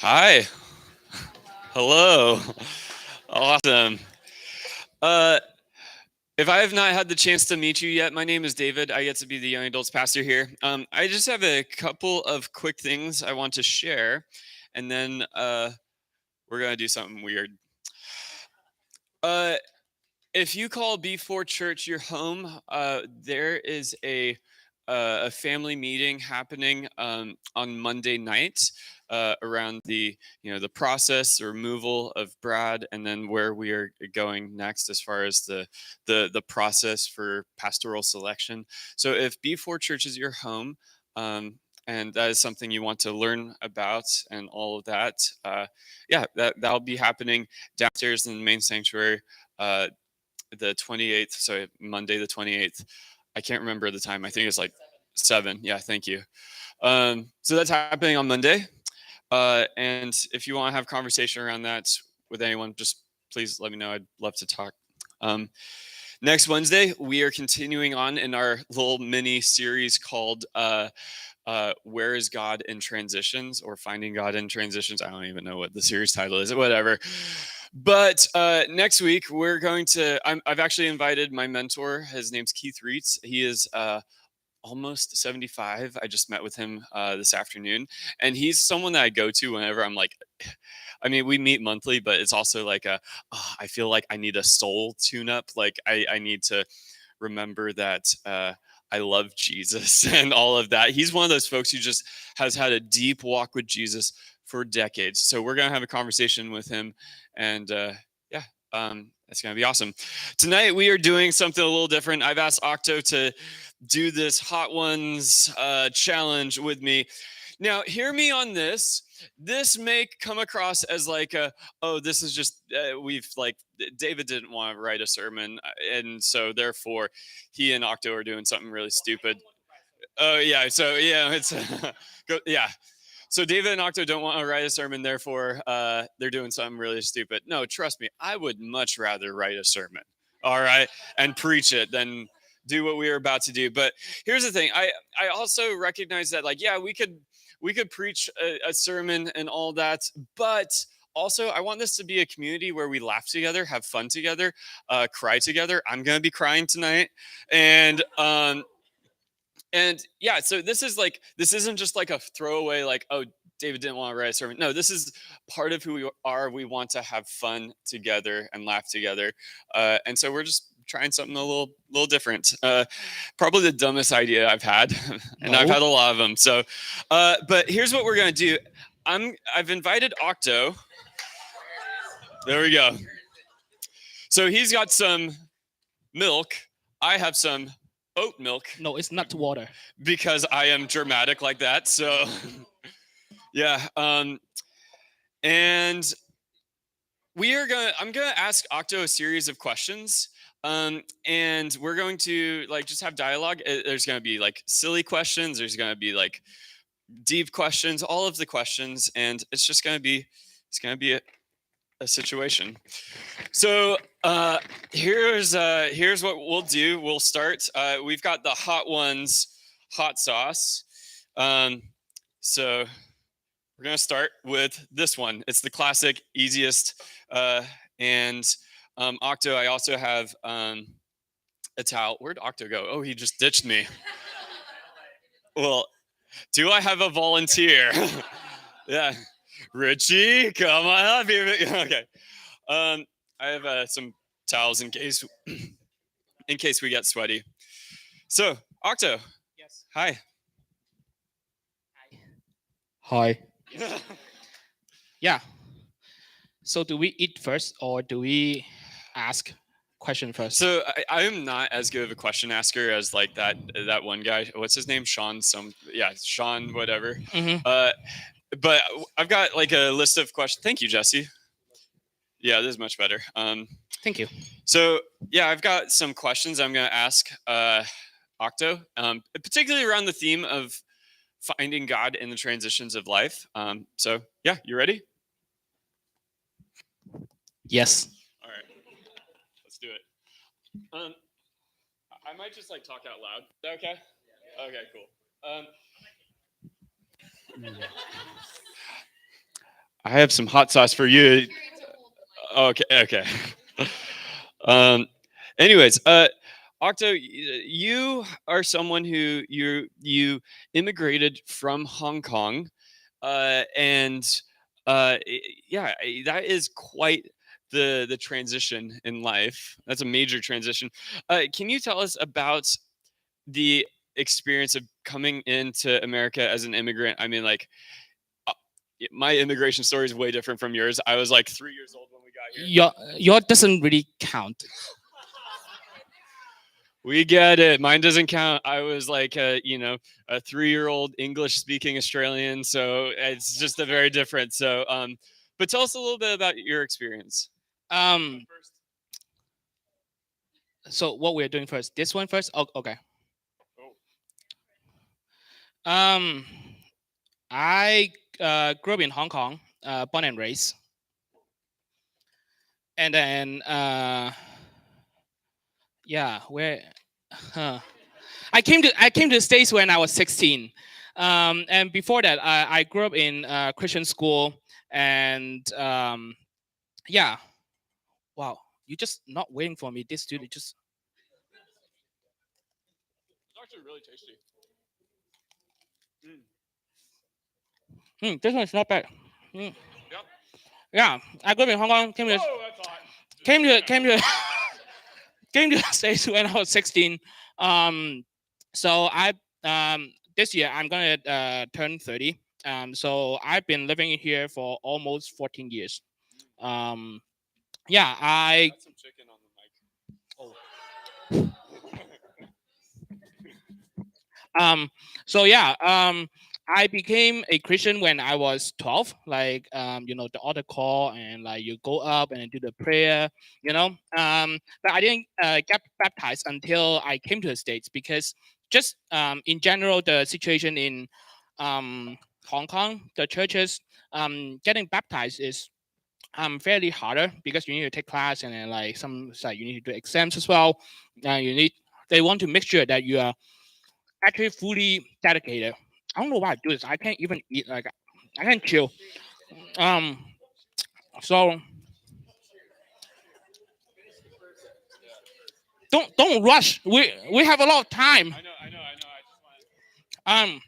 Hi. Hello. Awesome. Uh, if I have not had the chance to meet you yet, my name is David. I get to be the young adults pastor here. I just have a couple of quick things I want to share, and then we're gonna do something weird. Uh, if you call B4 Church your home, there is a family meeting happening on Monday night around the process the removal of Brad, and then where we are going next as far as the process for pastoral selection. So if B4 Church is your home. And that is something you want to learn about and all of that. Yeah, that'll be happening downstairs in the main sanctuary uh, the 28th, so Monday the 28th. I can't remember the time. I think it's like 7. Yeah, thank you. So that's happening on Monday. And if you want to have conversation around that with anyone, just please let me know. I'd love to talk. Um, Next Wednesday, we are continuing on in our little mini series called Where is God in Transitions, or Finding God in Transitions. I don't even know what the series title is, whatever. But next week, I've actually invited my mentor. His name's Keith Reitz. He is almost 75. I just met with him this afternoon. And he's someone that I go to whenever I'm like, I mean, we meet monthly, but it's also like I feel like I need a soul tune up. Like I need to remember that I love Jesus and all of that. He's one of those folks who just has had a deep walk with Jesus for decades. So we're going to have a conversation with him. And yeah, it's going to be awesome. Tonight, we are doing something a little different. I've asked Octo to do this Hot Ones challenge with me. Now, hear me on this. This may come across as like this is just we've like David didn't want to write a sermon, and so therefore he and Octo are doing something really stupid. Oh yeah, so yeah, it's yeah. So David and Octo don't want to write a sermon, therefore they're doing something really stupid. No, trust me, I would much rather write a sermon, all right, and preach it than do what we are about to do. But here's the thing: I also recognize that, like, yeah, we could preach a sermon and all that, but also I want this to be a community where we laugh together, have fun together, cry together. I'm gonna be crying tonight, and yeah, so this isn't just like a throwaway, like, oh, David didn't want to write a sermon. No, this is part of who we are. We want to have fun together and laugh together. And so we're just trying something a little different. Probably the dumbest idea I've had, and I've No. had a lot of them. So, but here's what we're gonna do. I've invited Octo. There we go. So he's got some milk. I have some oat milk No, it's not water. because I am dramatic like that. So yeah, and I'm gonna ask Octo a series of questions, and we're going to like just have dialogue. There's gonna be like silly questions. There's gonna be like deep questions. All of the questions, and it's gonna be a situation. So here's what we'll do. We'll start. We've got the Hot Ones hot sauce. Um, so we're going to start with this one. It's the classic, easiest. And Octo, I also have a towel. Where'd Octo go? Oh, he just ditched me. Well, do I have a volunteer? Yeah. Richie, come on up here. Okay. I have some towels in case we get sweaty. So, Octo, Yes. hi. Hi. Yeah. So do we eat first or do we ask question first? So I am not as good of a question asker as like that one guy. What's his name? Sean. Sean. Whatever. Mm-hmm. Uh, but I've got like a list of questions. Thank you, Jesse. Yeah, this is much better. Thank you. So yeah, I've got some questions I'm going to ask Octo, particularly around the theme of finding God in the transitions of life. So yeah, you ready? Yes. All right, let's do it. Um, I might just like talk out loud. Is that okay? Okay, cool. I have some hot sauce for you. Okay, okay. um, anyways, Octo, you are someone who you immigrated from Hong Kong, and yeah, that is quite the transition in life. That's a major transition. Can you tell us about the experience of coming into America as an immigrant? I mean, like, uh, my immigration story is way different from yours. I was like 3 years old when we got here. Your doesn't really count. We get it. Mine doesn't count. I was like a 3-year-old English speaking Australian, so it's just a very different. So but tell us a little bit about your experience. Um, so what we're doing first? This one first. Oh, okay. Um, I grew up in Hong Kong, born and raised, and then yeah, where huh. I came to the States when I was 16. And before that, I grew up in Christian school, and yeah, wow, you just not waiting for me. This dude just It's actually really tasty. this one's not bad. Mm, Yep. yeah, I grew up in Hong Kong. Whoa, that's hot. Came to came to the States when I was 16. Um, so I this year I'm gonna turn 30. So I've been living here for almost 14 years. Um, yeah, I Got some chicken on the mic. um so yeah I became a Christian when I was 12. Like the altar call, and like you go up and do the prayer. But I didn't get baptized until I came to the States, because just in general the situation in Hong Kong, the churches, getting baptized is fairly harder, because you need to take class, and then like some like you need to do exams as well. You need They want to make sure that you are actually fully dedicated. I don't know why I do this. I can't even eat. Like I can't chill. Um. So don't rush. We have a lot of time. I just want. Um.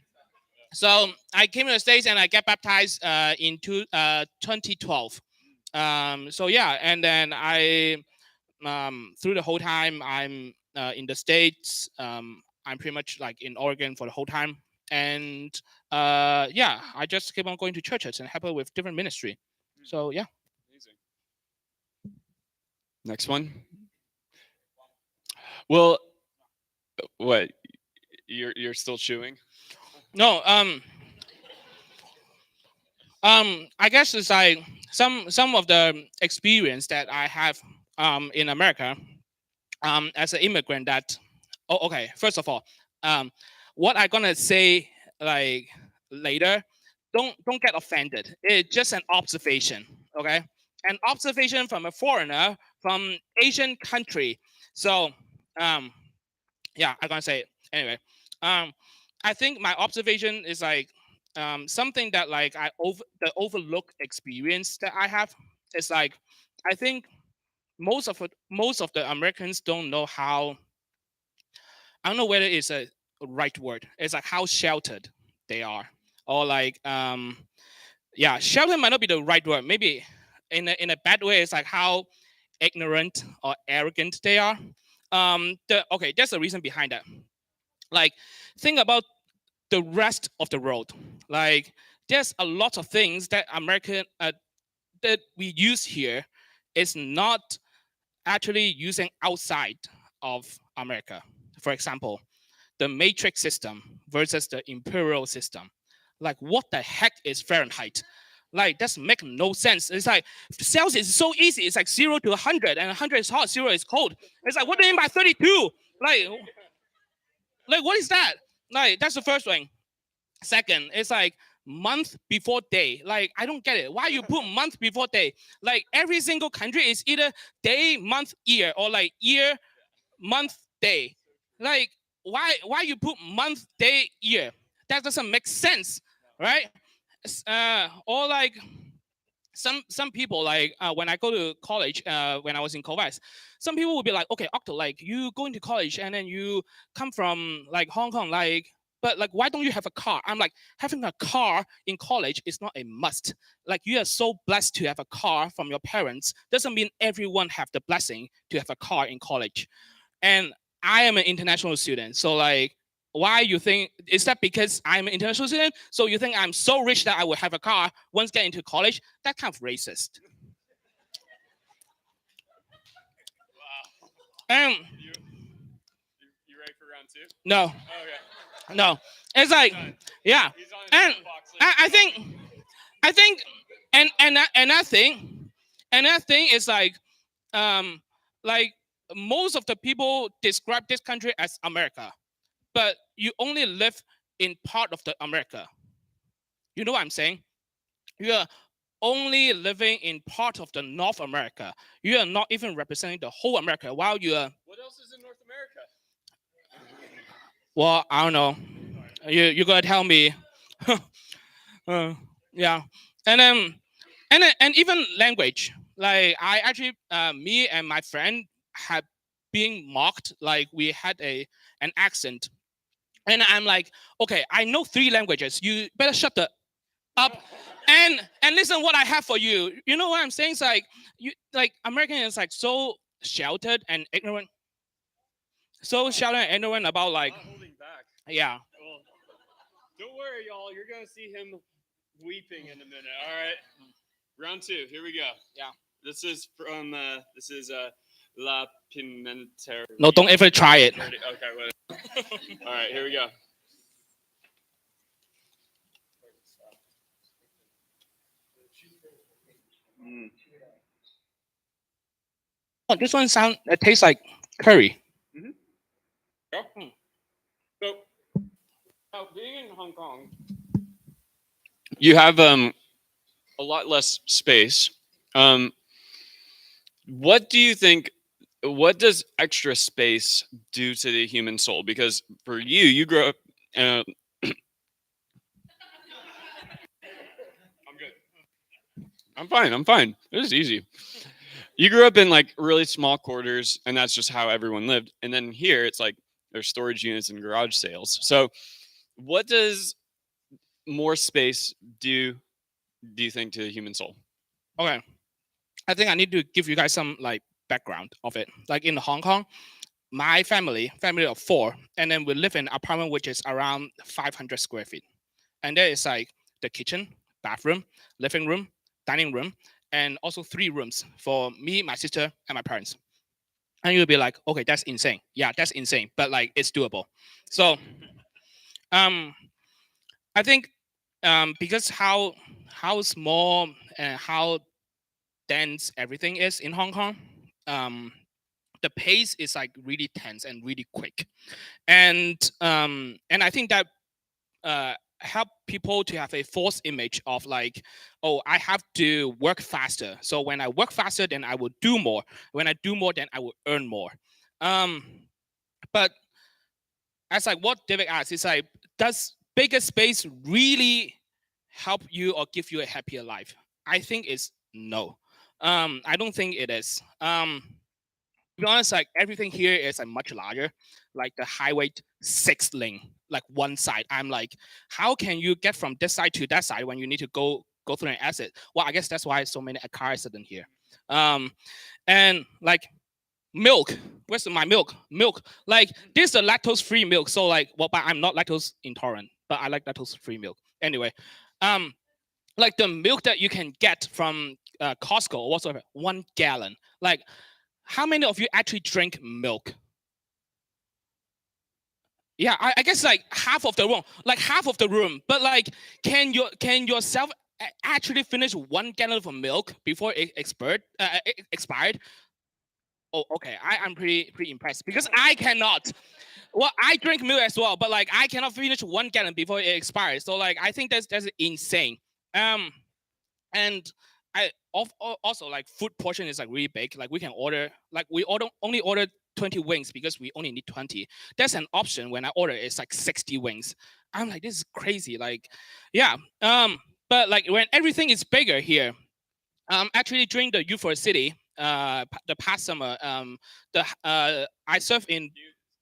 So I came to the States and I got baptized in 2012. So yeah, and then I through the whole time I'm in the States. I'm pretty much like in Oregon for the whole time, and yeah, I just keep on going to churches and help out with different ministry. So yeah. Amazing. Next one. Well, what? You're still chewing? No. I guess it's like some of the experience that I have in America as an immigrant. That oh, okay. First of all, um, what I'm gonna say like later, don't get offended. It's just an observation, okay? An observation from a foreigner from Asian country. So um, yeah, I'm gonna say it anyway. Um, I think my observation is like something that like the overlooked experience that I have is like I think most of the Americans don't know how. I don't know whether it's a right word. It's like how sheltered they are, or like yeah, sheltered might not be the right word. Maybe in a bad way, it's like how ignorant or arrogant they are. There's a reason behind that. Like, think about the rest of the world. Like, there's a lot of things that that we use here is not actually using outside of America. For example, the matrix system versus the imperial system. Like, what the heck is Fahrenheit? Like, that's make no sense. It's like Celsius is so easy. It's like 0 to 100, and 100 is hot, 0 is cold. It's like, what do you mean by 32? Like what is that? Like, that's the first thing. Second, it's like month before day. Like, I don't get it. Why you put month before day? Like, every single country is either day, month, year, or like year, month, day. Like, why you put month, day, year? That doesn't make sense, right? Or like some people like when I go to college, when I was in Kovacs, some people would be like, okay, Octo, like you going to college and then you come from like Hong Kong, like, but like why don't you have a car? I'm like, having a car in college is not a must. Like you are so blessed to have a car from your parents doesn't mean everyone have the blessing to have a car in college. And I am an international student, so like why you think is that because I'm an international student? So you think I'm so rich that I will have a car once get into college? That kind of racist. And You ready for round two? no, Okay. no, it's like yeah, He's on his and soapbox, I think, and that thing is like most of the people describe this country as America, but you only live in part of the America. You know what I'm saying? You are only living in part of the North America. You are not even representing the whole America. While you are, What else is in North America? well, I don't know. You gotta tell me. Yeah, and then and even language. Like I actually, me and my friend had being mocked. Like we had an accent, and I'm like, okay, I know 3 languages. You better shut the up and listen what I have for you. You know what I'm saying? It's like you like American is like so sheltered and ignorant, so sheltered and ignorant about like Not holding back. yeah. Well, don't worry, y'all. You're gonna see him weeping in a minute. All right. Round two. Here we go. Yeah. This is from La Pimenteria. No, don't ever try it. Okay. Whatever. All right. Here we go. Mm. Oh, this one it tastes like curry. Yeah. So, now being in Hong Kong, you have a lot less space. What do you think? What does extra space do to the human soul? Because for you, you grew up. I'm good. I'm fine. I'm fine. This is easy. You grew up in like really small quarters, and that's just how everyone lived. And then here, it's like there's storage units and garage sales. So, what does more space do you think to the human soul? Okay, I think I need to give you guys some like background of it. Like in Hong Kong, my family of 4, and then we live in an apartment which is around 500 square feet, and there is like the kitchen, bathroom, living room, dining room, and also 3 rooms for me, my sister, and my parents. And you'll be like, okay, that's insane. Yeah, that's insane, but like it's doable. So, um, I think because how small and how dense everything is in Hong Kong, the pace is like really tense and really quick, and I think that help people to have a false image of like, oh, I have to work faster. So when I work faster, then I will do more. When I do more, then I will earn more. Um, but as like what David asked, it's like, does bigger space really help you or give you a happier life? I think it's no. I don't think it is. To be honest, like everything here is like much larger. Like the highway 6 lane, like one side. I'm like, how can you get from this side to that side when you need to go through an exit? Well, I guess that's why so many car accidents here. And like milk. Where's my milk? Milk. Like this is a lactose-free milk. So like, well, but I'm not lactose intolerant, but I like lactose-free milk. Anyway, like the milk that you can get from Costco or whatsoever, 1 gallon. Like, how many of you actually drink milk? Yeah, I guess like half of the room, like half of the room. But like, can yourself actually finish 1 gallon of milk before it expired? Oh, okay. I'm pretty impressed because I cannot. Well, I drink milk as well, but like I cannot finish 1 gallon before it expires. So like I think that's insane. And I also like food portion is like really big. Like we can order, like we only order 20 wings because we only need 20. That's an option when I order it's like 60 wings. I'm like, this is crazy. Like, yeah. But like when everything is bigger here, Actually, during the Youth for City, the past summer, I served in. You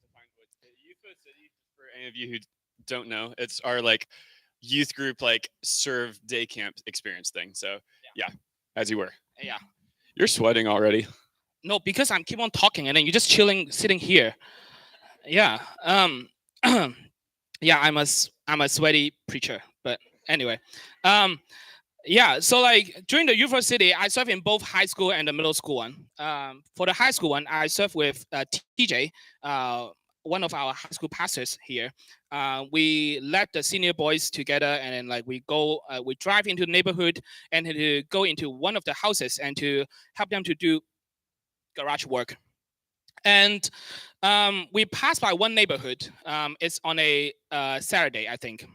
define what UFO City, for any of you who don't know, it's our like youth group like serve day camp experience thing. So yeah, as you were. Yeah. You're sweating already. No, because I'm keep on talking and then you're just chilling, sitting here. Yeah. Yeah. I'm a sweaty preacher, but anyway. Um, yeah, so like during the Youth City, I served in both high school and the middle school one. For the high school one, I served with TJ, uh, one of our high school pastors here. We led the senior boys together, and then like we drive into the neighborhood and to go into one of the houses and to help them to do garage work. And we passed by one neighborhood. It's on a Saturday, I think.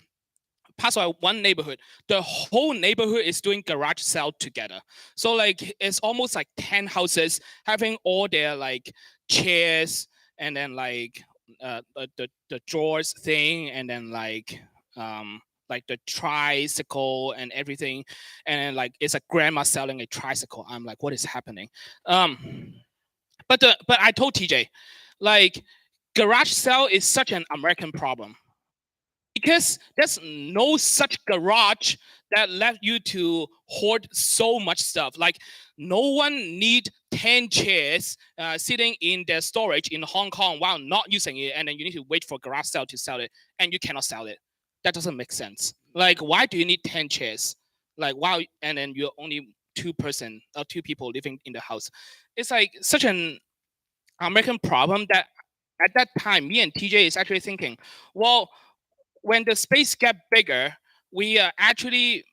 Pass by one neighborhood, the whole neighborhood is doing garage sale together. So like it's almost like 10 houses having all their like chairs and then like the drawers thing and then like the tricycle and everything. And then like it's a grandma selling a tricycle. I'm like, what is happening? Um but I told TJ, like garage sale is such an American problem because there's no such garage that left you to hoard so much stuff. Like no one need 10 chairs sitting in their storage in Hong Kong while not using it, and then you need to wait for garage sale to sell it, and you cannot sell it. That doesn't make sense. Like why do you need 10 chairs? Like wow, and then you're only two-person or two people living in the house. It's like such an American problem that at that time me and TJ is actually thinking, well, when the space get bigger, we are actually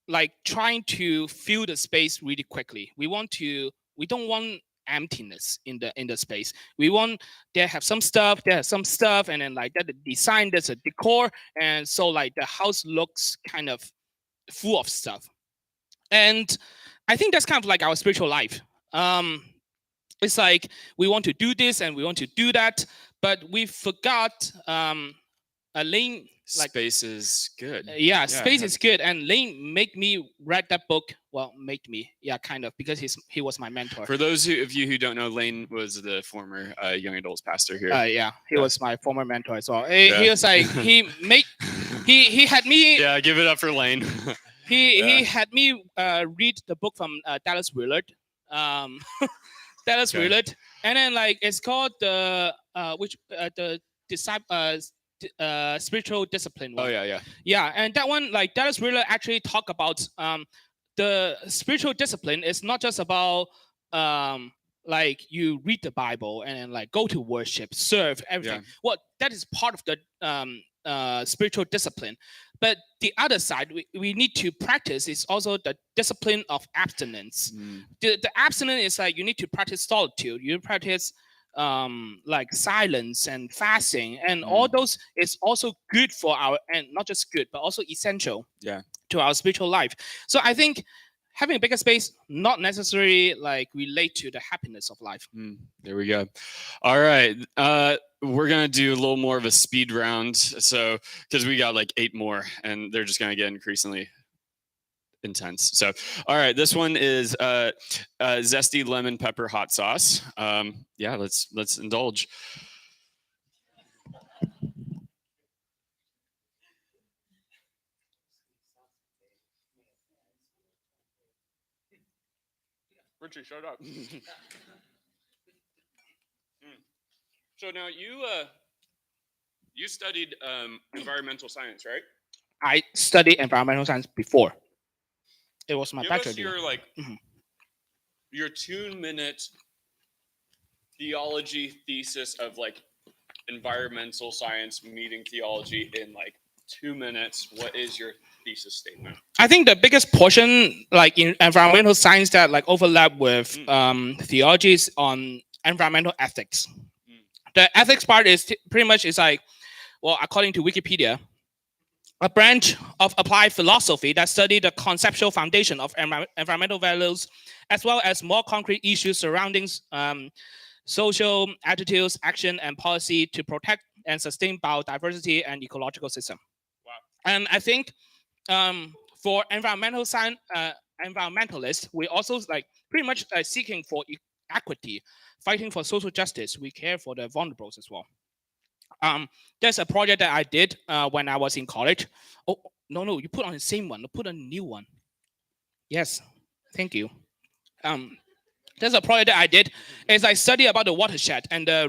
like trying to fill the space really quickly. We don't want emptiness in the space. We want there have some stuff, there have some stuff, and then like that the design, there's a decor, and so like the house looks kind of full of stuff. And I think that's kind of like our spiritual life. Um, it's like we want to do this and we want to do that, but we forgot Lane like Space is good. yeah, space is good, and Lane make me read that book. Well, make me, yeah, kind of, because he was my mentor. For those of you who don't know, Lane was the former young adults pastor here. Yeah, he was my former mentor as well. Yeah. He was like he had me. Yeah, give it up for Lane. He had me read the book from Dallas Willard. Dallas Okay. Willard, and then like it's called the disciple. Spiritual discipline one. Oh yeah. Yeah, and that one, like Dallas Willard actually talk about the spiritual discipline is not just about like you read the Bible and then like go to worship, serve, everything. Yeah. Well, that is part of the spiritual discipline. But the other side we need to practice is also the discipline of abstinence. The abstinence is like you need to practice solitude, you practice like silence and fasting, and all those is also good for our, and not just good but also essential to our spiritual life. So I think having a bigger space not necessarily like relate to the happiness of life. There we go. All right, we're gonna do a little more of a speed round, so because we got like 8 more and they're just gonna get increasingly intense. So all right, this one is zesty lemon pepper hot sauce. Yeah, let's indulge. Richie, shut up. So now you studied environmental science, right? I studied environmental science before. It was my Give bachelor us your degree. like your 2-minute theology thesis of like environmental science meeting theology in like 2 minutes. What is your thesis statement? I think the biggest portion, like in environmental science, that like overlap with theology is on environmental ethics. The ethics part is pretty much is like, well, according to Wikipedia, a branch of applied philosophy that study the conceptual foundation of environmental values, as well as more concrete issues surrounding social attitudes, action, and policy to protect and sustain biodiversity and ecological system. Wow. And I think for environmentalists, we also like pretty much seeking for equity, fighting for social justice. We care for the vulnerables as well. There's a project that I did when I was in college. Oh no, you put on the same one. Put a new one. Yes, thank you. Um, there's a project that I did. Is I study about the watershed and the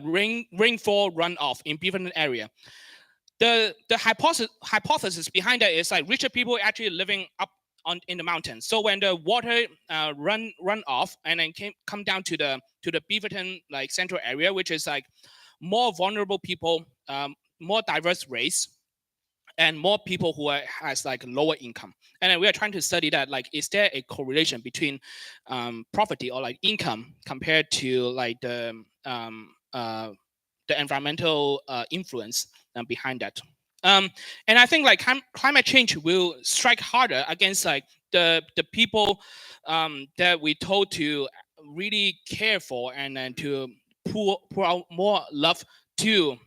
rainfall runoff in different area. The hypothesis behind that is like richer people actually living up on in the mountains. So when the water run off and then come down to the Beaverton like central area, which is like more vulnerable people, more diverse race, and more people who has like lower income. And then we are trying to study that, like, is there a correlation between poverty or like income compared to like the environmental influence behind that. And I think like climate change will strike harder against like the people that we told to really care for and then to pour out more love to.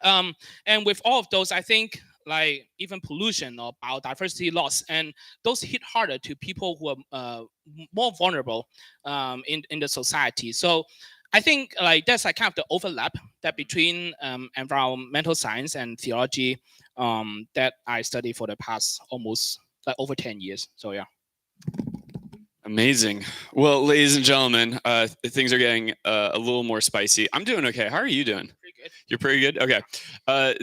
And with all of those, I think like even pollution or biodiversity loss, and those hit harder to people who are more vulnerable in the society. So I think like that's like kind of the overlap that between environmental science and theology that I studied for the past almost like over 10 years. So yeah. Amazing. Well, ladies and gentlemen, things are getting a little more spicy. I'm doing okay. How are you doing? Pretty good. You're pretty good? Okay.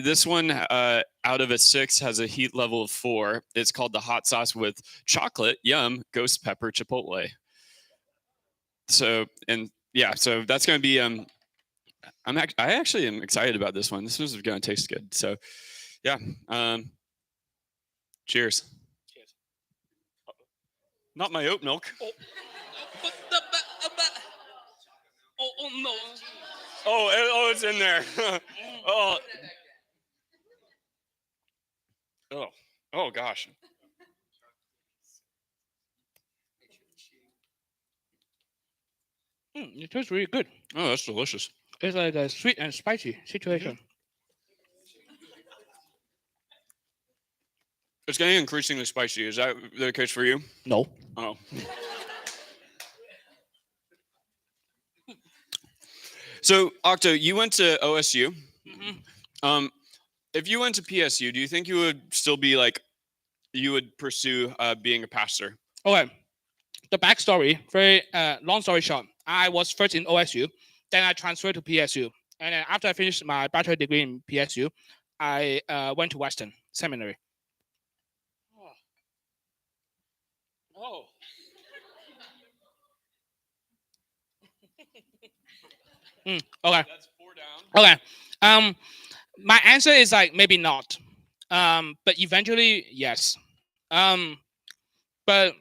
This one out of a 6 has a heat level of 4. It's called the hot sauce with chocolate, yum, ghost pepper, chipotle. So, and yeah, so that's going to be, I actually am excited about this one. This one's going to taste good. So, yeah. Cheers. Cheers. Not my oat milk. Oh, oh no. Oh, it's in there. oh. Oh gosh. It tastes really good. Oh, that's delicious. It's like a sweet and spicy situation. It's getting increasingly spicy. Is that the case for you? No. Oh. So, Octo, you went to OSU. Mm-hmm. If you went to PSU, do you think you would still be like, you would pursue being a pastor? Okay. The backstory, very long story short, I was first in OSU, then I transferred to PSU. And then after I finished my bachelor degree in PSU, I went to Western Seminary. Oh. Okay. That's 4 down. Okay. My answer is like maybe not. But eventually, yes. But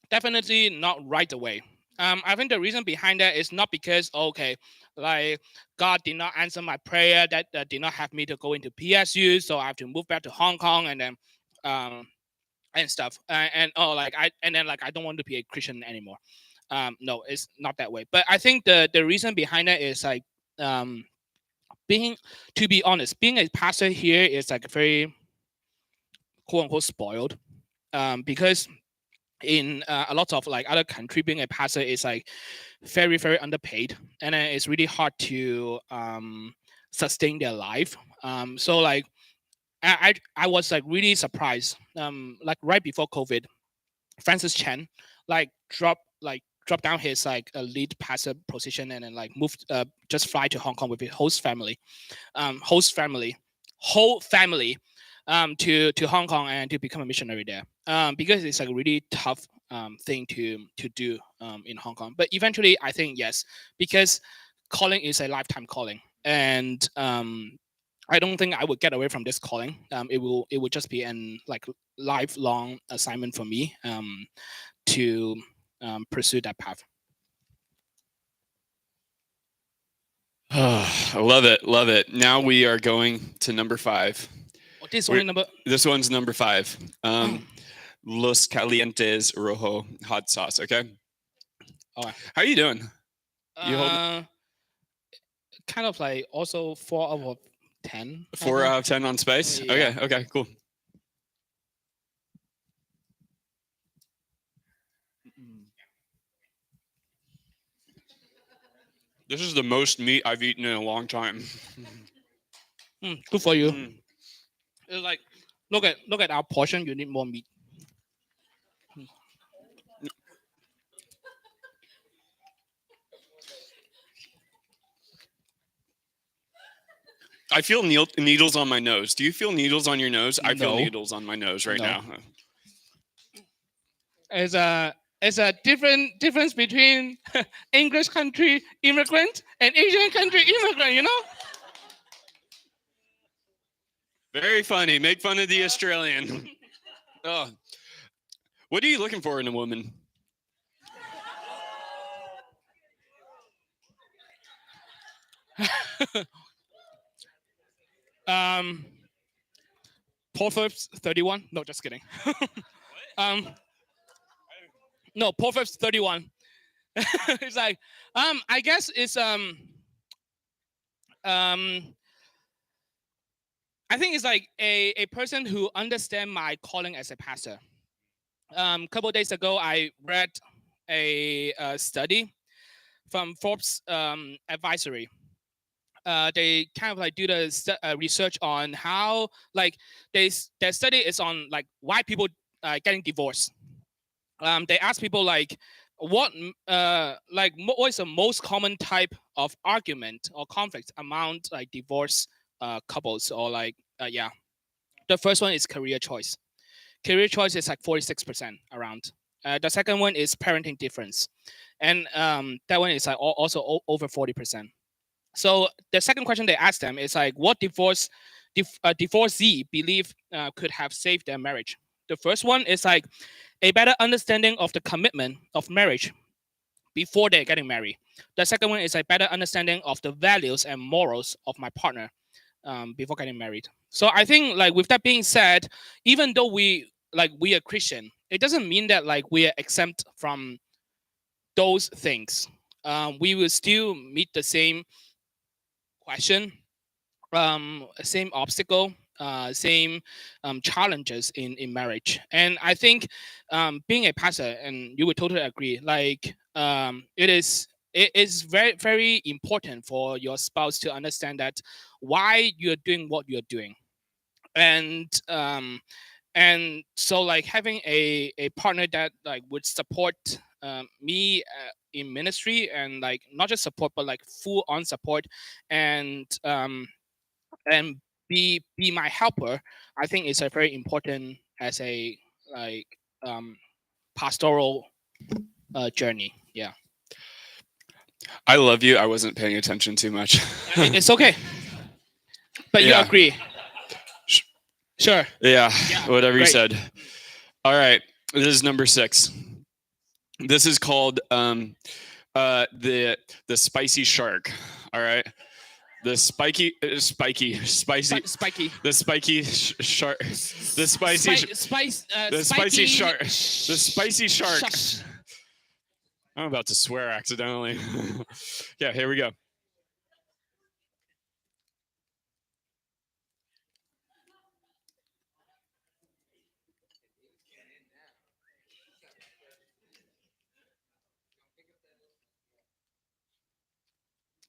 definitely not right away. I think the reason behind that is not because okay, like God did not answer my prayer, that did not have me to go into PSU, so I have to move back to Hong Kong and then and stuff. And like I don't want to be a Christian anymore. No, it's not that way. But I think the reason behind that is like to be honest, being a pastor here is like very quote unquote spoiled. Because in a lot of like other country, being a pastor is like very very underpaid, and then it's really hard to sustain their life. So like I was like really surprised. Like right before COVID, Francis Chen like dropped down his like a lead pastor position and then like moved just fly to Hong Kong with his whole family, whole family to Hong Kong and to become a missionary there. Because it's like a really tough thing to do in Hong Kong. But eventually, I think yes, because calling is a lifetime calling, and I don't think I would get away from this calling. It would just be an like lifelong assignment for me to pursue that path. I love it. Now we are going to number 5. Oh, this one number. This one's number 5. Los Calientes Rojo hot sauce. Okay. Oh. How are you doing? Kind of like also 4 out of 10. 4 out of 10 on spice. Yeah. Okay. Cool. This is the most meat I've eaten in a long time. Good for you. Mm. It's like look at our portion. You need more meat. I feel needles on my nose. Do you feel needles on your nose? I feel No, needles on my nose right no. now. It's a difference between English country immigrant and Asian country immigrant. You know. Very funny. Make fun of the Australian. Oh, what are you looking for in a woman? um, Proverbs 31. No, just kidding. um, no, Proverbs 31. It's like I guess it's I think it's like a person who understand my calling as a pastor. Couple days ago, I read a study from Forbes advisory. They kind of like do the research on how like their study is on like why people getting divorced. They ask people like what what is the most common type of argument or conflict among like divorce couples or like yeah. The first one is career choice. Career choice is like 46% around. The second one is parenting difference, and that one is like also over 40%. So the second question they asked them is like, what divorcee believe could have saved their marriage? The first one is like a better understanding of the commitment of marriage before they're getting married. The second one is a better understanding of the values and morals of my partner before getting married. So I think like with that being said, even though we are Christian, it doesn't mean that like we are exempt from those things. We will still meet the same question, same obstacle, same challenges in marriage. And I think being a pastor, and you would totally agree, like it is very very important for your spouse to understand that why you're doing what you're doing. And so like having a partner that like would support me in ministry, and like not just support but like full on support, and and be my helper, I think is a very important as a like pastoral journey. Yeah. I love you. I wasn't paying attention too much. It's okay, but you Yeah. agree. Sure. Yeah. Yeah, Whatever you great. said. All right. This is number 6. This is called the spicy shark. All right. The spicy Spiky. the spiky shark the spicy the spicy shark the spicy sharks. I'm about to swear accidentally. Yeah, here we go.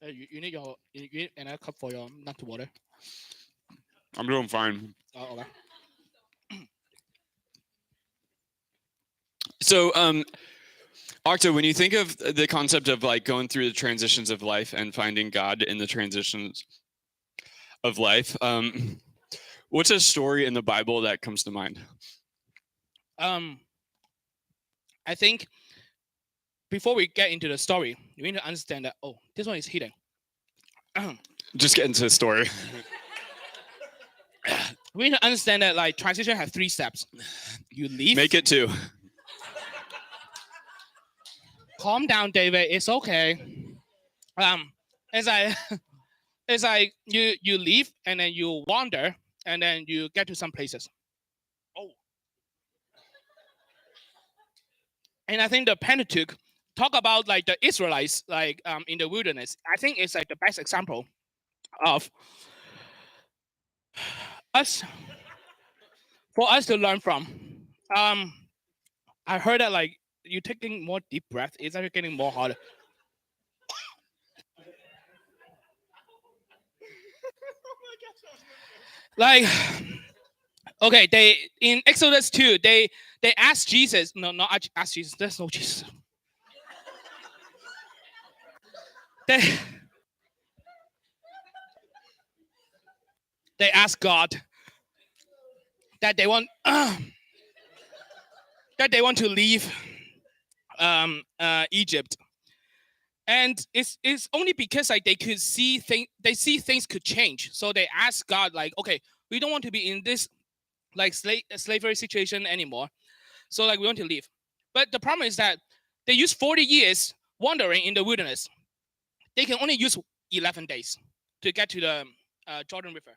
You need you need another cup for your nut water. I'm doing fine. Oh, okay. So, Octo, when you think of the concept of like going through the transitions of life and finding God in the transitions of life, what's a story in the Bible that comes to mind? I think before we get into the story, you need to understand that this one is hidden. Just get into the story. We need to understand that like transition has 3 steps. You leave. Make it 2. Calm down, David. It's okay. It's like it's like you leave and then you wander and then you get to some places. Oh. And I think the Pentateuch talk about like the Israelites like in the wilderness. I think it's like the best example of us for us to learn from. I heard that like you taking more deep breath, it's actually getting more harder. Like, okay, they in Exodus 2, they asked Jesus, no, not ask Jesus, there's no Jesus. They they asked God that they want that they want to leave Egypt. And it's only because like they could see things could change. So they asked God, like, okay, we don't want to be in this like slavery situation anymore. So like we want to leave. But the problem is that they use 40 years wandering in the wilderness. They can only use 11 days to get to the Jordan River.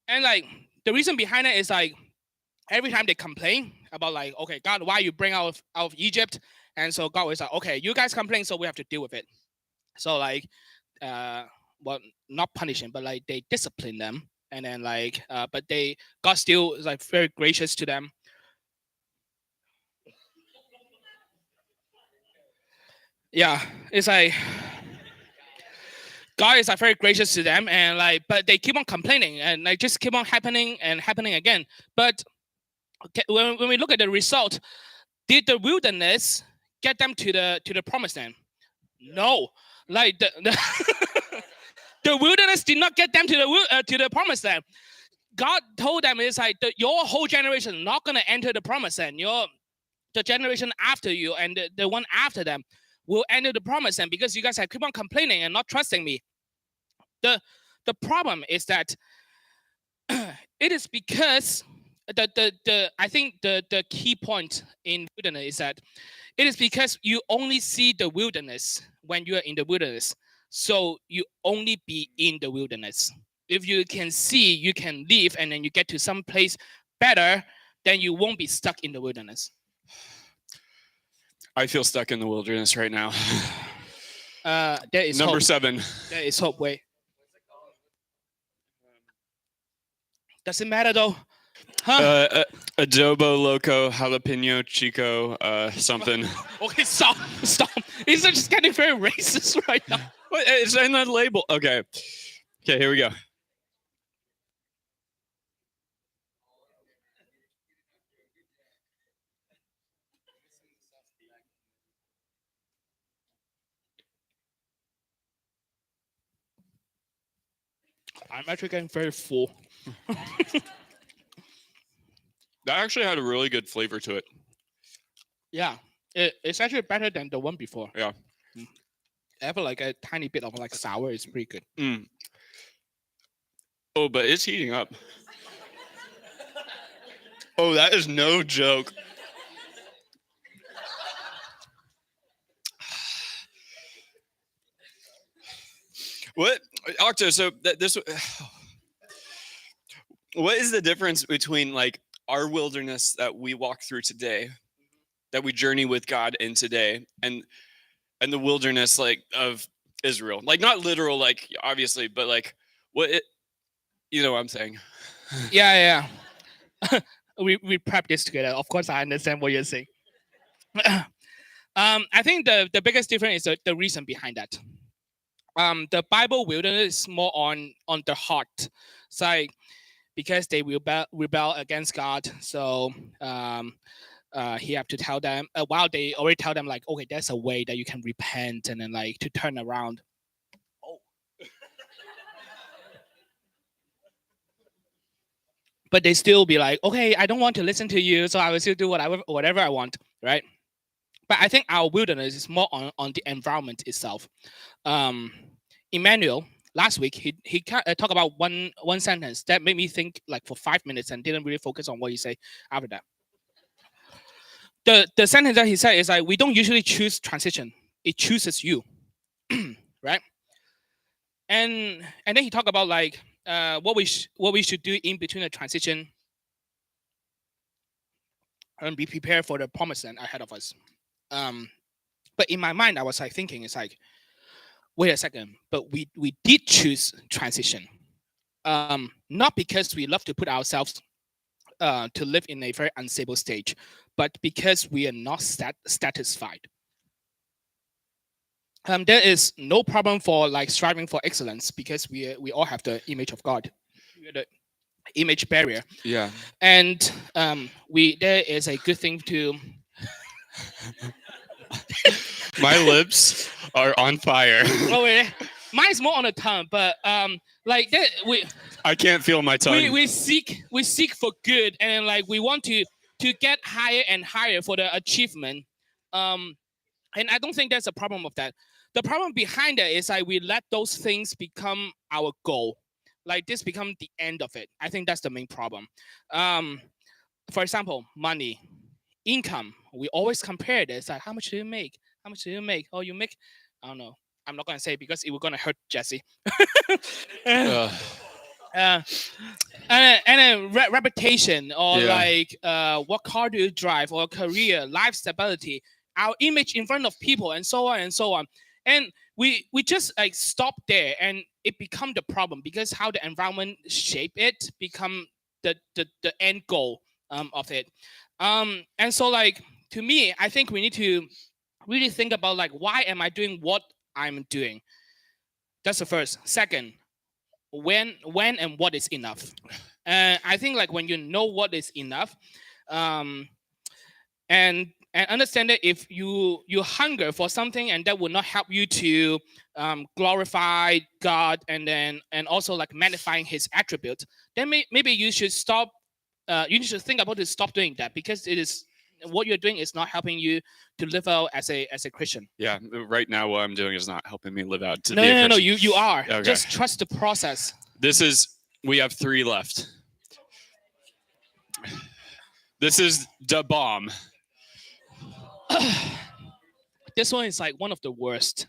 And like the reason behind it is like every time they complain about like, okay, God, why you bring out of Egypt? And so God was like, okay, you guys complain, so we have to deal with it. So like, uh, well, not punishing, but like they discipline them, and then like, but God still is like very gracious to them. Yeah, it's like God is like very gracious to them, and like, but they keep on complaining, and like just keep on happening and happening again. But okay, when we look at the result, did the wilderness get them to the promised land? No, like the wilderness did not get them to the promised land. God told them it's like your whole generation not gonna enter the promised land. The generation after you and the one after them will enter the promised land because you guys have keep on complaining and not trusting me. The the problem is that it is because the I think the key point in wilderness is that it is because you only see the wilderness when you are in the wilderness. So you only be in the wilderness. If you can see, you can leave, and then you get to some place better, then you won't be stuck in the wilderness. I feel stuck in the wilderness right now. There is Number hope. 7. There is hope. Wait. Does it matter though? Huh? Adobo Loco Jalapeno Chico something. Okay, stop. It's just getting very racist right now. What? It's in the label. Okay, here we go. I'm actually getting very full. That actually had a really good flavor to it. Yeah, it's actually better than the one before. Yeah. I have like a tiny bit of like sour. It's pretty good. Mm. Oh, but it's heating up. Oh, that is no joke. What, Octo? So this. What is the difference between like our wilderness that we walk through today, that we journey with God in today, and the wilderness like of Israel? Like not literal, like obviously, but like what it, you know what I'm saying? Yeah. we prep this together. Of course, I understand what you're saying. I think the biggest difference is the reason behind that. The Bible wilderness is more on the heart side because they rebel against God. So he have to tell them while they already tell them like, okay, there's a way that you can repent and then like to turn around. Oh. But they still be like, okay, I don't want to listen to you, so I will still do whatever I want, right? But I think our wilderness is more on the environment itself. Emmanuel last week he talked about one sentence that made me think like for 5 minutes and didn't really focus on what he said after that. The sentence that he said is like, we don't usually choose transition; it chooses you, right? And then he talked about like what we should do in between the transition and be prepared for the promised land ahead of us. But in my mind, I was like thinking, it's like, wait a second, but we did choose transition, not because we love to put ourselves to live in a very unstable stage, but because we are not satisfied. There is no problem for like striving for excellence because we all have the image of God. image barrier. Yeah. And we there is a good thing to. My lips are on fire. Oh, wait, mine's more on the tongue, but like that I can't feel my tongue. we seek for good, and like we want to get higher and higher for the achievement. Um, and I don't think there's a problem of that. The problem behind that is like we let those things become our goal. Like this become the end of it. I think that's the main problem. Um, for example, money, income. We always compare this. Like, how much do you make? How much do you make? Oh, you make, I don't know. I'm not gonna say because it will gonna hurt Jesse. uh, Ugh. and then reputation or Yeah. like what car do you drive or career, life stability, our image in front of people, and so on and so on. And we just like stop there, and it become the problem because how the environment shape it become the end goal of it. And so like to me, I think we need to really think about like why am I doing what I'm doing. That's the first. Second, when and what is enough. I think like when you know what is enough, um, and understand that if you hunger for something and that will not help you to glorify God and also like magnifying His attribute, then maybe you should stop. You need to think about to stop doing that because it is what you're doing is not helping you to live out as a Christian. Yeah. Right now, what I'm doing is not helping me live out to No, be a no, no, no. Christian. You are. Okay. Just trust the process. This is. We have 3 left. This is the bomb. This one is like one of the worst.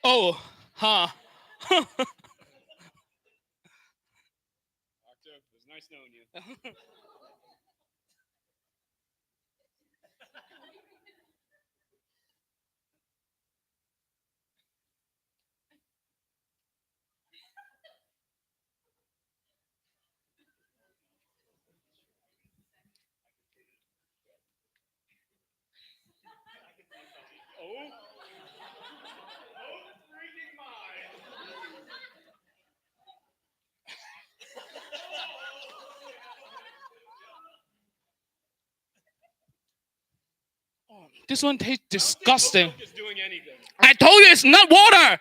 Oh, huh. Octo, it was nice knowing you. This one tastes disgusting. Is doing anything. I told you it's not water.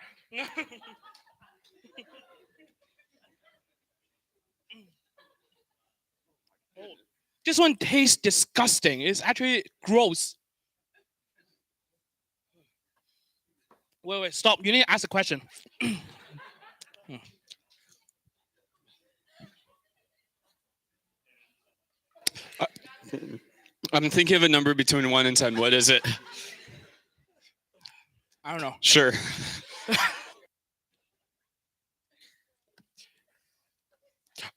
This one tastes disgusting. It's actually gross. Wait, stop. You need to ask a question. I'm thinking of a number between 1 and 10. What is it? I don't know. Sure.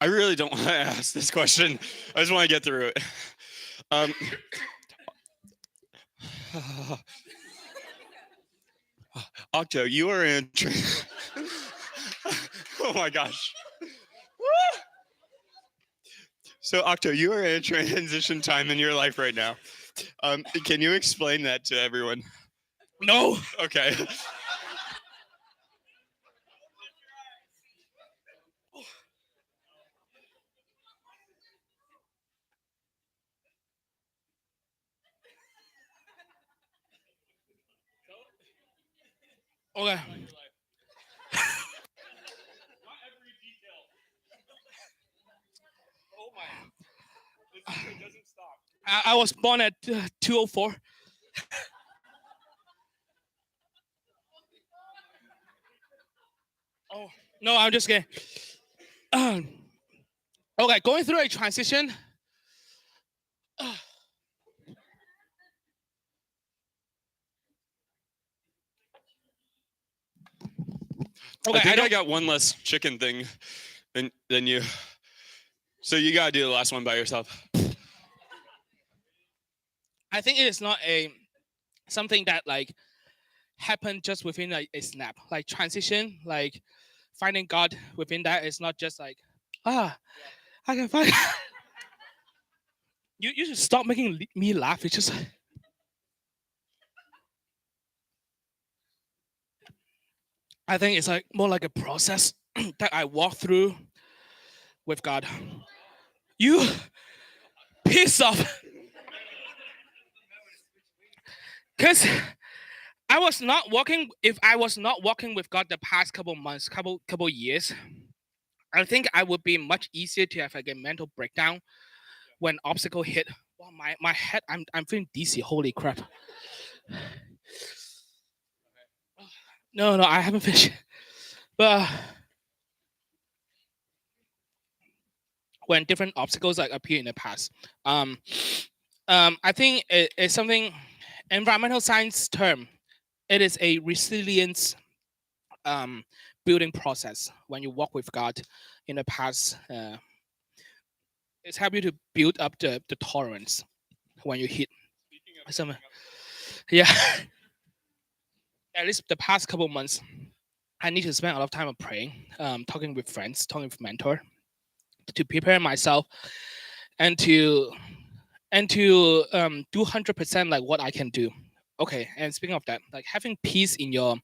I really don't want to ask this question. I just want to get through it. Um, Octo, you are in. Oh my gosh. So, Octo, you are in a transition time in your life right now. Can you explain that to everyone? No. Okay. Okay. Oh my. It doesn't stop. I was born at 2:04. Oh no, I'm just kidding. Okay, going through a transition. Okay, I think I got one less chicken thing than you. So you gotta do the last one by yourself. I think it is not a something that like happened just within a snap. Like transition, like finding God within that is not just like ah. I can find. You should stop making me laugh. It's just I think it's like more like a process that I walk through with God. You piss off, because I was not walking. If I was not walking with God the past couple months, couple years, I think I would be much easier to have like a mental breakdown when obstacle hit. Wow, my head, I'm feeling dizzy. Holy crap! No, I haven't finished. But when different obstacles like appear in the past, um, I think it's something environmental science term. It is a resilience um, building process. When you walk with God in the past, it's help you to build up the tolerance when you hit some. Yeah, at least the past couple months, I need to spend a lot of time on praying, talking with friends, talking with mentor, to prepare myself and to do 100% like what I can do. Okay, and speaking of that, like having peace in your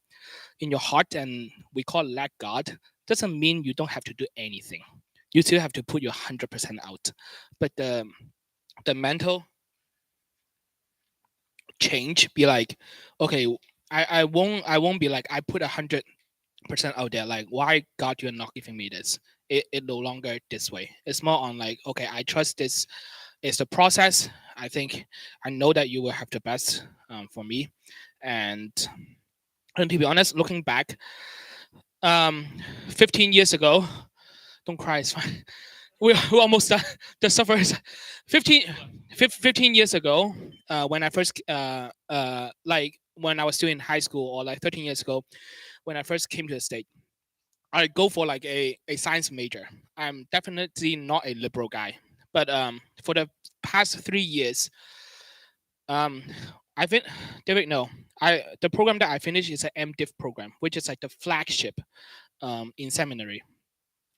heart, and we call it lack God, doesn't mean you don't have to do anything. You still have to put your 100% out, but the mental change be like, okay, I won't be like I put 100% out there. Like, why God you're not giving me this? It no longer this way. It's more on like, okay, I trust this is the process. I think I know that you will have the best for me, and and to be honest, looking back, um, 15 years ago, don't cry, it's fine. We're almost done. The suffer is 15, 15 years ago, when I first, like when I was still in high school, or like 13 years ago, when I first came to the state, I go for like a science major. I'm definitely not a liberal guy, but for the past 3 years, um, I've been David. No, the program that I finished is an MDiv program, which is like the flagship in seminary.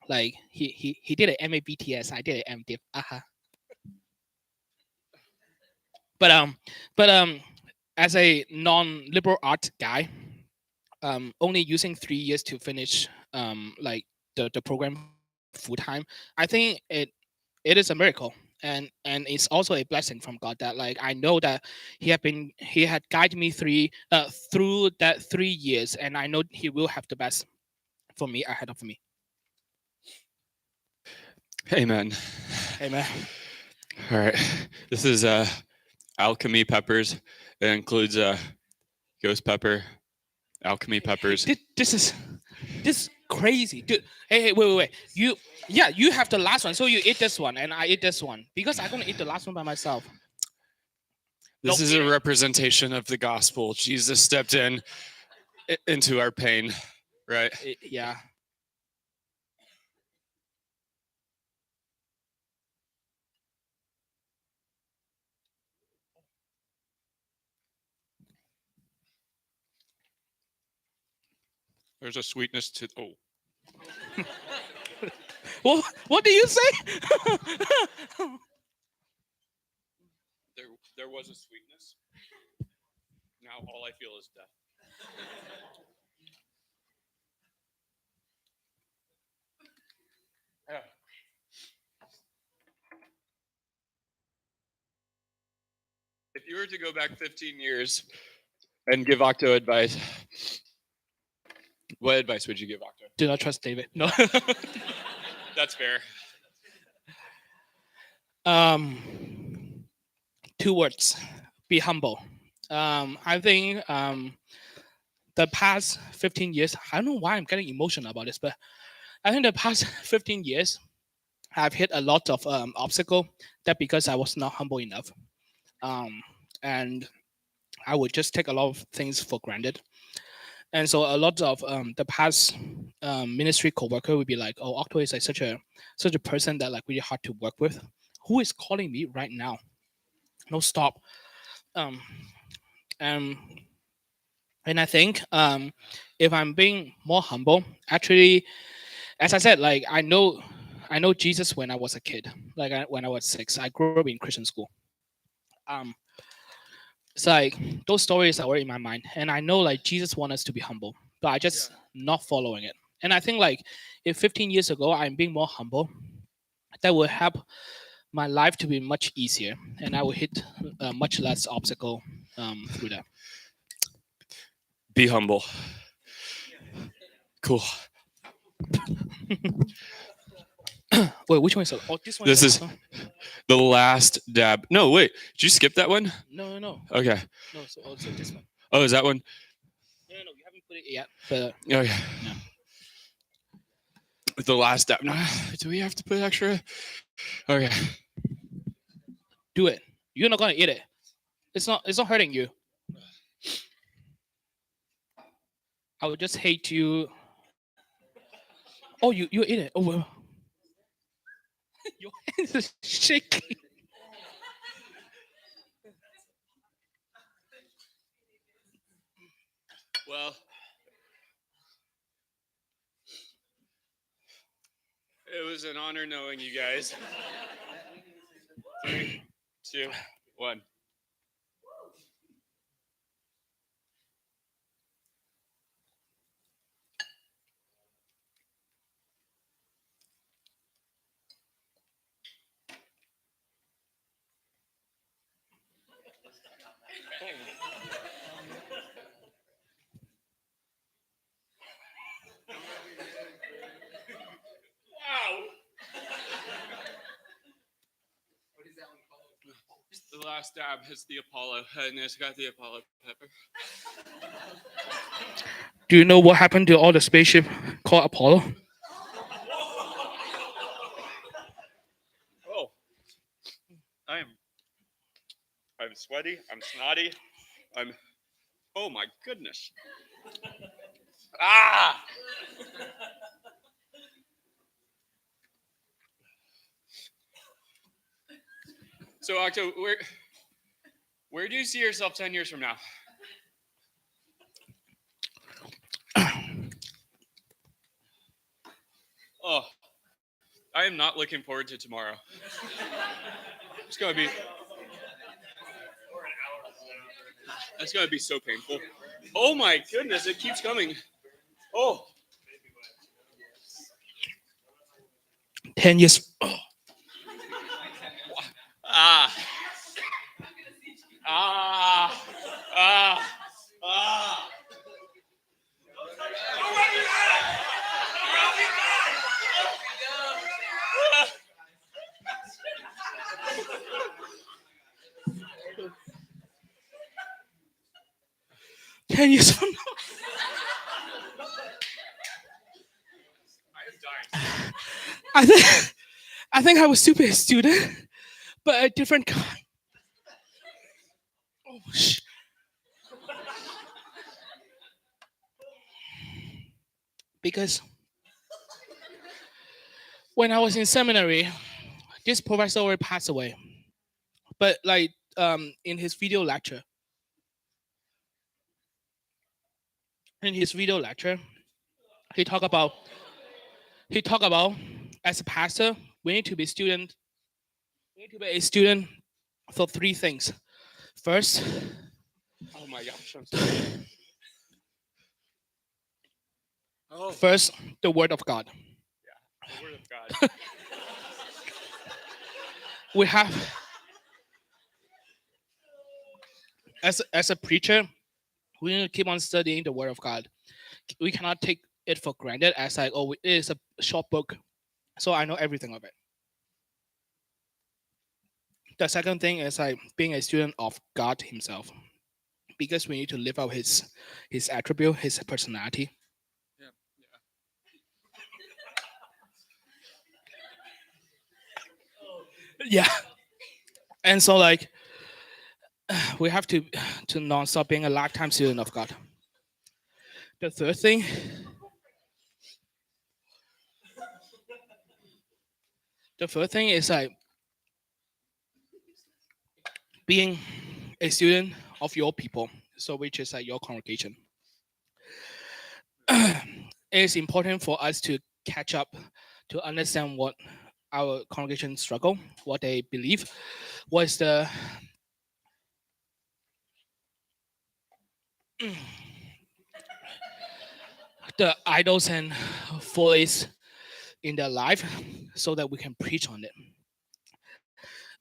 Like he did an MABTS, I did an MDiv. But as a non-liberal art guy, only using 3 years to finish like the program full time, I think it is a miracle, and it's also a blessing from God that like I know that he had guided me through that 3 years, and I know he will have the best for me ahead of me. Amen. Amen. All right. This is alchemy peppers. It includes ghost pepper, alchemy peppers. This crazy, dude. Hey, wait. You have the last one, so you eat this one, and I eat this one because I'm gonna eat the last one by myself. This is a representation of the gospel. Jesus stepped into our pain, right? Yeah. There's a sweetness to What do you say? there was a sweetness. Now all I feel is death. Yeah. If you were to go back 15 years and give Octo advice, what advice would you give Octo? Do not trust David. No. That's fair. um, 2 words: be humble. I think the past 15 years. I don't know why I'm getting emotional about this, but I think the past 15 years, I've hit a lot of obstacle that because I was not humble enough, and I would just take a lot of things for granted. And so a lot of the past ministry coworker would be like, "Oh, Octo is like such a person that like really hard to work with. Who is calling me right now? No, stop." Um, and and I think if I'm being more humble, actually, as I said, like I I know Jesus when I was a kid, when I was 6. I grew up in Christian school. Um, it's like those stories are already in my mind, and I know like Jesus wants us to be humble, but I just not following it. And I think like if 15 years ago I'm being more humble, that will help my life to be much easier, and I will hit much less obstacle through that. Be humble. Cool. Wait, which one is it? Oh, this one is This the is last one. the last dab. No, wait. Did you skip that one? No, no, no, Okay. no. So this one. Oh, is that one? No, no, no. You haven't put it yet. But Okay. no. The last dab. No, do we have to put extra? Okay. Do it. You're not gonna eat it. It's not. It's not hurting you. I would just hate you. Oh, you eat it. Oh, well. Your hands are shaking. Well, it was an honor knowing you guys. 3, 2, 1. Wow. The last dab is the Apollo, and it's got the Apollo pepper. Do you know what happened to all the spaceship called Apollo? Oh, I'm sweaty. I'm snotty. I'm. Oh my goodness. Ah. So Octo, where do you see yourself 10 years from now? Oh, I am not looking forward to tomorrow. It's gonna be. It's gonna be so painful. Oh my goodness! It keeps coming. Oh. 10 years. Oh. Ah. Ah. Ah. Ah. 10 years from now. I am dying. I think I think I was stupid student, but a different kind. Oh, because when I was in seminary, this professor already passed away. But like in his video lecture, he talk about he talk about as a pastor, we need to be student. We need to be a student for 3 things. First, Oh my gosh! I'm sorry. Oh, first, the word of God. the word of God. We have as a preacher, we need to keep on studying the word of God. We cannot take it for granted as like, oh, it is a short book, so I know everything of it. The second thing is like being a student of God Himself, because we need to live out His attribute, His personality. Yeah. Yeah, and so like we have to non-stop being a lifetime student of God. The third thing, is like being a student of your people, so which is like your congregation. It is important for us to catch up to understand what our congregation struggle, what they believe, what is the idols and follies in their life, so that we can preach on it.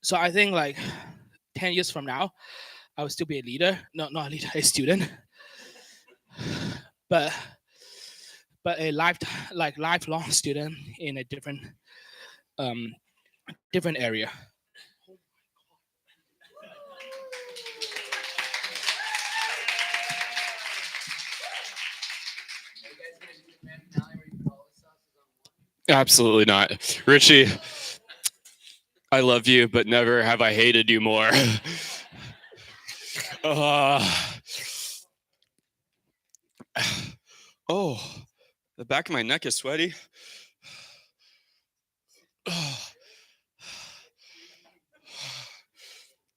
So I think like 10 years from now, I will still be a leader. No, not a leader, a student. But a lifelong student in a um different area. Absolutely not. Richie, I love you, but never have I hated you more. Oh, the back of my neck is sweaty. I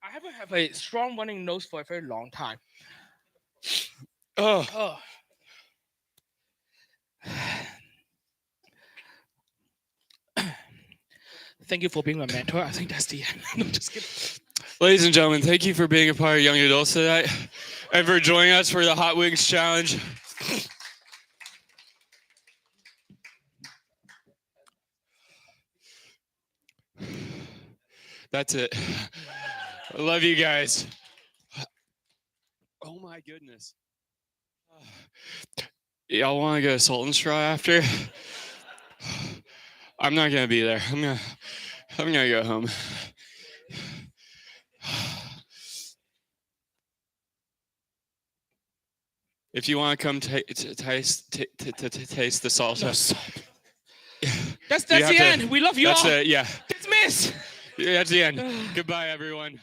haven't had a strong running nose for a very long time. Oh, Oh. Thank you for being my mentor. I think that's the end. No, just kidding. ladies and gentlemen, thank you for being a part of Young Adults tonight and for joining us for the Hot Wings Challenge. That's it. I love you guys. Oh my goodness. Y'all want to go to Salt and Straw after? I'm not gonna be there. I'm gonna go home. If you want to come taste the salsa. No, that's the end. We love you that's all. it. Yeah. Dismiss. Yeah, that's the end. Goodbye, everyone.